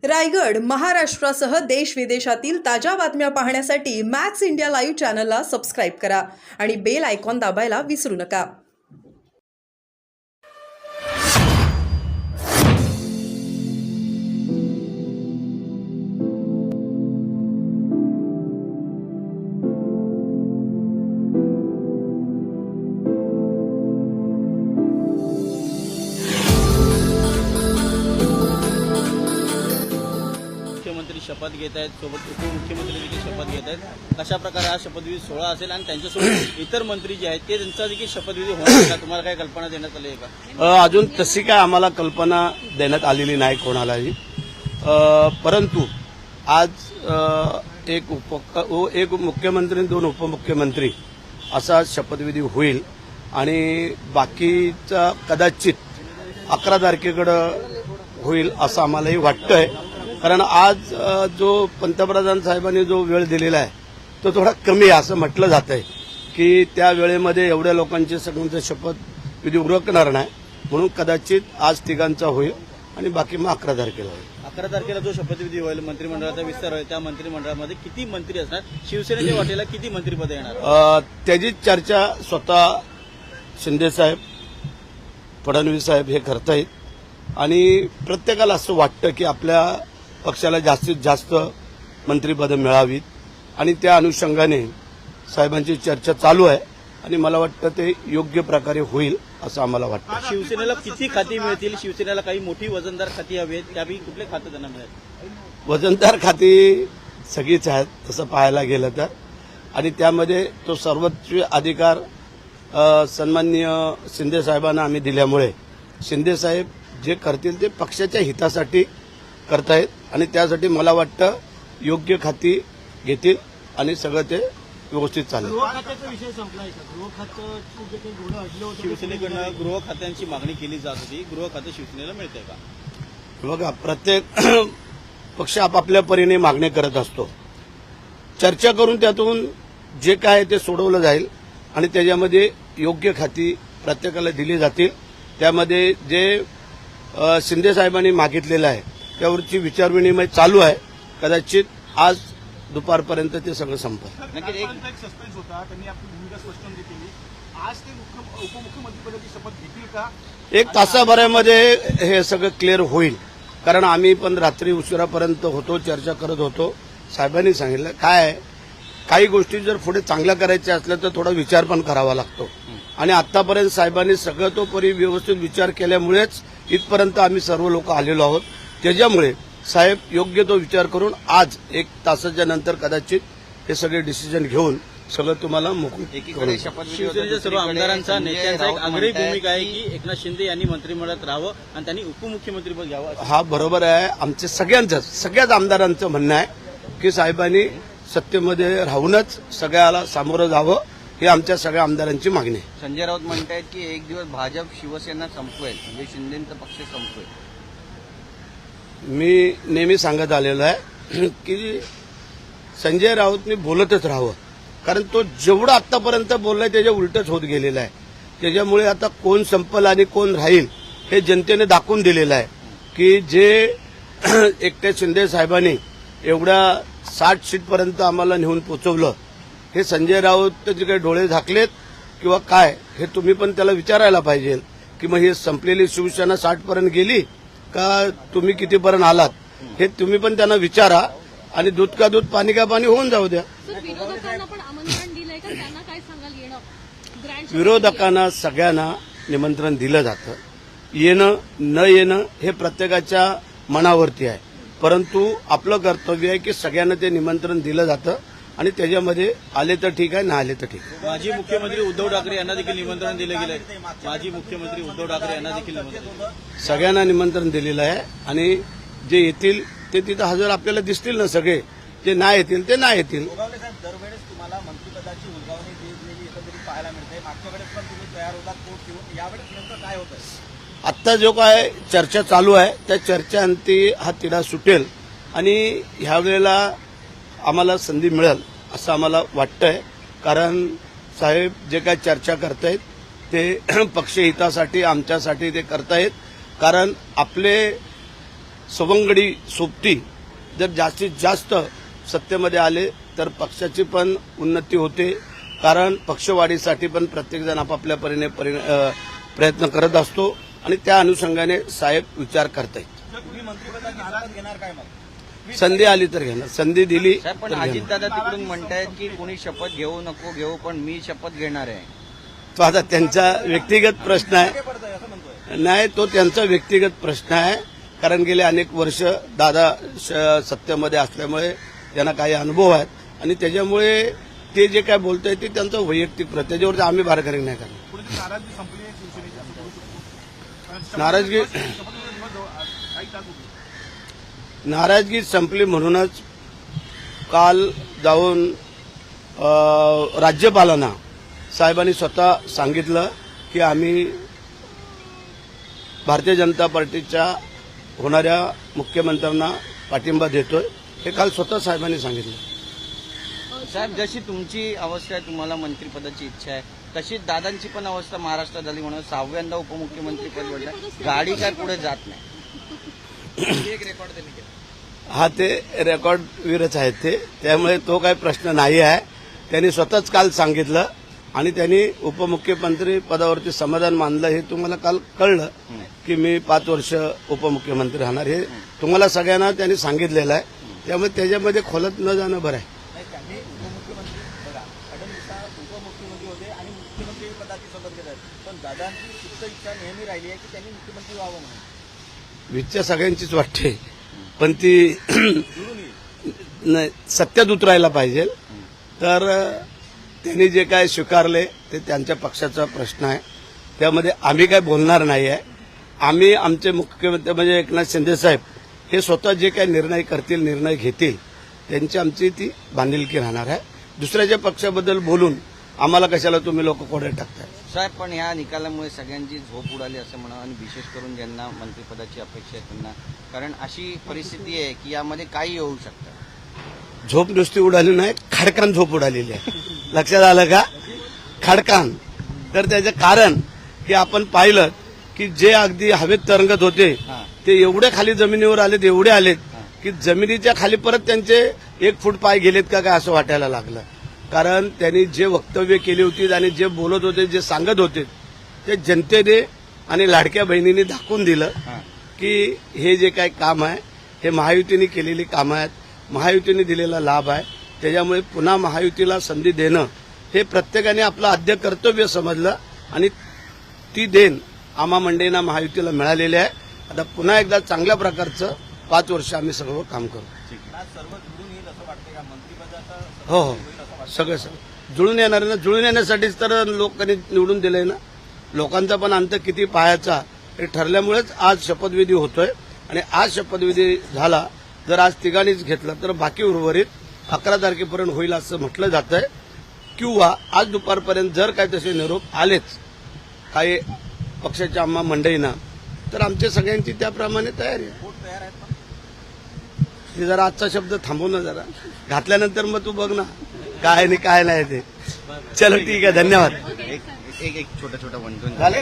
रायगड, महाराष्ट्रासह देश विदेशातील ताज्या बातम्या पाहण्यासाठी मॅक्स इंडिया लाईव्ह चॅनलला सबस्क्राईब करा आणि बेल आयकॉन दाबायला विसरू नका. मुख्यमंत्री शपथ घेत आहेत, सोबत उपमुख्यमंत्री देखील शपथ घेत आहेत. कशा प्रकारे हा शपथविधी सोहळा असेल आणि त्यांच्यासोबत इतर मंत्री जे आहेत ते त्यांचा देखील शपथविधी होणार का? तुम्हाला काय कल्पना देण्यात आली आहे का? अजून तशी काय आम्हाला कल्पना देण्यात आलेली नाही कोणालाही. परंतु आज एक मुख्यमंत्री आणि 2 उपमुख्यमंत्री असा शपथविधी होईल आणि बाकीचा कदाचित 11 तारखेकडे होईल असं आम्हालाही वाटतंय. कारण आज जो पंतप्रधान साहेबांनी जो वेळ दिलेला आहे तो थोडा कमी आहे असं म्हटलं जात आहे की त्या वेळेमध्ये एवढ्या लोकांचे सगळ्यांचा शपथविधी उरकणार नाही, म्हणून कदाचित आज तिघांचा होईल आणि बाकी मग 11 तारखेला होईल. 11 तारखेला जो शपथविधी होईल, मंत्रिमंडळाचा विस्तार होईल, त्या मंत्रिमंडळामध्ये किती मंत्री असणार, शिवसेनेच्या वाटेला किती मंत्रिपद येणार, त्याची चर्चा स्वतः शिंदेसाहेब, फडणवीस साहेब हे करतायत आणि प्रत्येकाला असं वाटतं की आपल्या पक्षाला जास्तीत जास्त मंत्रिपदं मिळावीत आणि त्या अनुषंगाने साहेबांची चर्चा चालू आहे आणि मला वाटतं ते योग्य प्रकारे होईल असं आम्हाला वाटतं. शिवसेनेला किती खाती मिळतील? शिवसेनेला काही मोठी वजनदार खाती हवी आहेत, त्यापैकी कुठले खातं त्यांना मिळेल? वजनदार खाती सगळीच आहेत तसं पाहायला गेलं तर, आणि त्यामध्ये तो सर्वोच्च अधिकार सन्माननीय शिंदे साहेबांना आम्ही दिल्यामुळे शिंदे साहेब जे करतील ते पक्षाच्या हितासाठी करतायत आणि त्यासाठी मला वाटतं योग्य खाती घेतील आणि सगळं ते व्यवस्थित चालेल. विषय संपला शिवसेनेकडनं गृह खात्यांची मागणी केली जात होती, गृह खाते शिवसेनेला मिळते का? बघा, प्रत्येक पक्ष आपापल्या परीने मागणी करत असतो. चर्चा करून त्यातून जे काय ते सोडवलं जाईल आणि त्याच्यामध्ये योग्य खाती प्रत्येकाला दिली जातील. त्यामध्ये जे शिंदे साहेबांनी मागितलेलं आहे त्यावरची विचारविनिमय चालू आहे. कदाचित आज दुपारपर्यंत ते सगळं संपेल. एक सस्पेन्स होता, त्यांनी आपली भूमिका स्पष्ट केली. आज ते उपमुख्यमंत्रीपदाची शपथ घेतील का? 1 तासाभरामध्ये हे सगळं क्लिअर होईल. कारण आम्ही पण रात्री उशिरापर्यंत होतो, चर्चा करत होतो. साहेबांनी सांगितलं काय आहे, काही गोष्टी जर पुढे चांगल्या करायच्या असल्या तर थोडा विचार पण करावा लागतो आणि आतापर्यंत साहेबांनी सगळं तो व्यवस्थित विचार केल्यामुळेच इथपर्यंत आम्ही सर्व लोक आलेलो आहोत. त्याच्यामुळे साहेब योग्य तो विचार करून आज 1 तासाच्या नंतर कदाचित हे सगळे डिसिजन घेऊन सगळं तुम्हाला मोकळं. शिवसेनेच्या सर्व आमदारांचा, नेत्यांचा एक आग्रही भूमिका आहे की एकनाथ शिंदे यांनी मंत्रिमंडळात राहावं आणि त्यांनी उपमुख्यमंत्रीपद घ्यावं. हा बरोबर आहे. आमचे सगळ्याच आमदारांचं म्हणणं आहे की साहेबांनी सत्तेमध्ये राहूनच सगळ्याला सामोरं जावं, ही आमच्या सगळ्या आमदारांची मागणी आहे. संजय राऊत म्हणतायत की एक दिवस भाजप शिवसेना संपवेल, म्हणजे शिंदेचा पक्ष संपवेल. मी नेहमी सांगत आलेलो आहे की संजय राऊतनी बोलतच राहावं, कारण तो जेवढं आतापर्यंत बोललाय त्याच्या उलटच होत गेलेला आहे. त्याच्यामुळे आता कोण संपल आणि कोण राहील हे जनतेने दाखवून दिलेलं आहे की जे एकट्या शिंदे साहेबांनी एवढ्या 60 सीटपर्यंत आम्हाला नेऊन पोचवलं, हे संजय राऊत जे काही डोळे झाकलेत किंवा काय, हे तुम्ही पण त्याला विचारायला पाहिजे की मग हे संपलेली शिवसेना 60पर्यंत गेली का तुम्ही कितीपर्यंत आलात, हे तुम्ही पण त्यांना विचारा आणि दूध का दूध पाणी का पाणी होऊन जाऊ द्या. विरोधकांना सगळ्यांना निमंत्रण दिलं जातं. येणं न येणं हे प्रत्येकाच्या मनावरती आहे, परंतु आपलं कर्तव्य आहे की सगळ्यांना ते निमंत्रण दिलं जातं आणि त्याच्यामध्ये आले तर ठीक आहे, ना आले तर ठीक आहे. माजी मुख्यमंत्री उद्धव ठाकरे यांना देखील निमंत्रण दिलं गेलं आहे. माजी मुख्यमंत्री उद्धव ठाकरे यांना देखील निमंत्रण, सगळ्यांना निमंत्रण दिलेलं आहे आणि जे येतील ते तिथं हजर आपल्याला दिसतील ना. सगळे जे नाही येतील ते नाही येतील. दरवेळेस तुम्हाला मंत्रिपदाची उलगावणी दिलेली एकंदरीत पाहायला मिळते. मागच्या वेळेस पण तुम्ही तयार होता कोट घेऊन, यावेळेस नेमकं काय होतं? आत्ता जो काय चर्चा चालू आहे त्या चर्चेअंती हा तिढा सुटेल आणि ह्यावेळेला आम्हाला संधी मिळेल असं आम्हाला वाटतंय. कारण साहेब जे काय चर्चा करतायत ते पक्षहितासाठी आमच्यासाठी ते करतायत. कारण आपले सवंगडी सोबती जर जास्तीत जास्त सत्तेमध्ये आले तर पक्षाची पण उन्नती होते, कारण पक्षवाढीसाठी पण प्रत्येकजण आपापल्या परीने प्रयत्न करत असतो आणि त्या अनुषंगाने साहेब विचार करतायत. संधी आली तर घेणार, संधी दिली साहेब पण तर घेणार. अजितदादा तिकडून म्हणतायत की कोणी शपथ घेऊ नको घेऊ पण मी शपथ घेणार आहे. तो आता त्यांचा व्यक्तिगत प्रश्न आहे. नाही, तो त्यांचा व्यक्तिगत प्रश्न आहे, कारण गेले अनेक वर्ष दादा सत्तेमध्ये असल्यामुळे त्यांना काही अनुभव आहेत आणि त्याच्यामुळे ते जे काय बोलतायत ते त्यांचं वैयक्तिक प्रश्न, त्याच्यावरती आम्ही बारकाई नाही करणार. नाराजगी संपली म्हणूनच काल जाऊन राज्यपालांना साहेबांनी स्वतः सांगितलं की आम्ही भारतीय जनता पार्टीच्या होणाऱ्या मुख्यमंत्र्यांना पाठिंबा देतोय, हे काल स्वतः साहेबांनी सांगितलं. साहेब जशी तुमची अवस्था आहे, तुम्हाला मंत्रिपदाची इच्छा आहे, तशी दादांची पण अवस्था महाराष्ट्रात झाली म्हणून 6व्यांदा उपमुख्यमंत्रीपद भेटलं. गाडी काय पुढे जात नाही. हा, ते रेकॉर्ड वीरच आहेत ते, त्यामुळे तो काही प्रश्न नाही आहे. त्यांनी स्वतःच काल सांगितलं आणि त्यांनी उपमुख्यमंत्री पदावरती समाधान मानलं. हे तुम्हाला काल कळलं की मी 5 वर्ष उपमुख्यमंत्री राहणार, हे तुम्हाला सगळ्यांना त्यांनी सांगितलेलं आहे. त्यामुळे त्याच्यामध्ये खोलात न जाणं बरं आहे. त्यांनी उपमुख्यमंत्री बघा, फडणवीस उपमुख्यमंत्री होते आणि मुख्यमंत्री पदाची शपथ घेतात, पण दादांची सुप्त इच्छा नेहमी राहिली आहे की त्यांनी मुख्यमंत्री व्हावं म्हणून. इच्छा सगळ्यांचीच वाटते, पण ती नाही, सत्यात उतरायला पाहिजे. तर त्यांनी जे काय स्वीकारले ते त्यांच्या पक्षाचा प्रश्न आहे, त्यामध्ये आम्ही काय बोलणार नाही आहे. आम्ही आमचे मुख्यमंत्री म्हणजे एकनाथ शिंदे साहेब हे स्वतः जे काही निर्णय करतील, निर्णय घेतील, त्यांची आमची ती बांधिलकी राहणार आहे. दुसऱ्याच्या पक्षाबद्दल बोलून आम्हाला कशाला तुम्ही लोक कोडे टाकताय. साहेब पण ह्या निकालामुळे सगळ्यांची झोप उडाली असं म्हणा, आणि विशेष करून ज्यांना मंत्रिपदाची अपेक्षा आहे त्यांना, कारण अशी परिस्थिती आहे की यामध्ये काही होऊ शकतं. झोप नुसती उडाली नाही, खडकान झोप उडालेली आहे. लक्षात आलं का? खडकान. तर त्याचं कारण की आपण पाहिलं की जे अगदी हवेत तरंगत होते ते एवढे खाली जमिनीवर आलेत, एवढे आलेत की जमिनीच्या खाली परत त्यांचे 1 फूट पाय गेलेत का काय असं वाटायला लागलं. कारण त्यांनी जे वक्तव्य केली होती आणि जे बोलत होते, जे सांगत होते, ते जनतेने आणि लाडक्या बहिणींनी दाखवून दिलं की हे जे काही काम आहे हे महायुतीने केलेली कामं आहेत, महायुतीने दिलेला लाभ आहे. त्याच्यामुळे पुन्हा महायुतीला संधी देणं हे प्रत्येकाने आपलं आद्य कर्तव्य समजलं आणि ती देण आम्हा मंडळींना महायुतीला मिळालेली आहे. आता पुन्हा एकदा चांगल्या प्रकारचं 5 वर्ष आम्ही सर्व काम करू. सर्व जुळून येईल असं वाटतंय का मंत्रिपदाचा? हो, सगळं जुळून येणार ना. जुळून येण्यासाठीच तर लोकांनी निवडून दिलंय ना. लोकांचा पण अंत किती पाहायचा हे ठरल्यामुळेच आज शपथविधी होतोय आणि आज शपथविधी झाला. जर आज तिघांनीच घेतला तर बाकी उर्वरित 11 तारखेपर्यंत होईल असं म्हटलं जात आहे, किंवा आज दुपारपर्यंत जर काय तसे निरोप आलेच काही पक्षाच्या आम्हा मंडळींना, तर आमच्या सगळ्यांची त्याप्रमाणे तयारी आहे. हे जरा आजचा शब्द थांबव ना, जरा घातल्यानंतर मग तू बघ ना काय नाही काय नाही ते. चलो ठीक आहे, धन्यवाद. एक छोटा 1-2 झाले.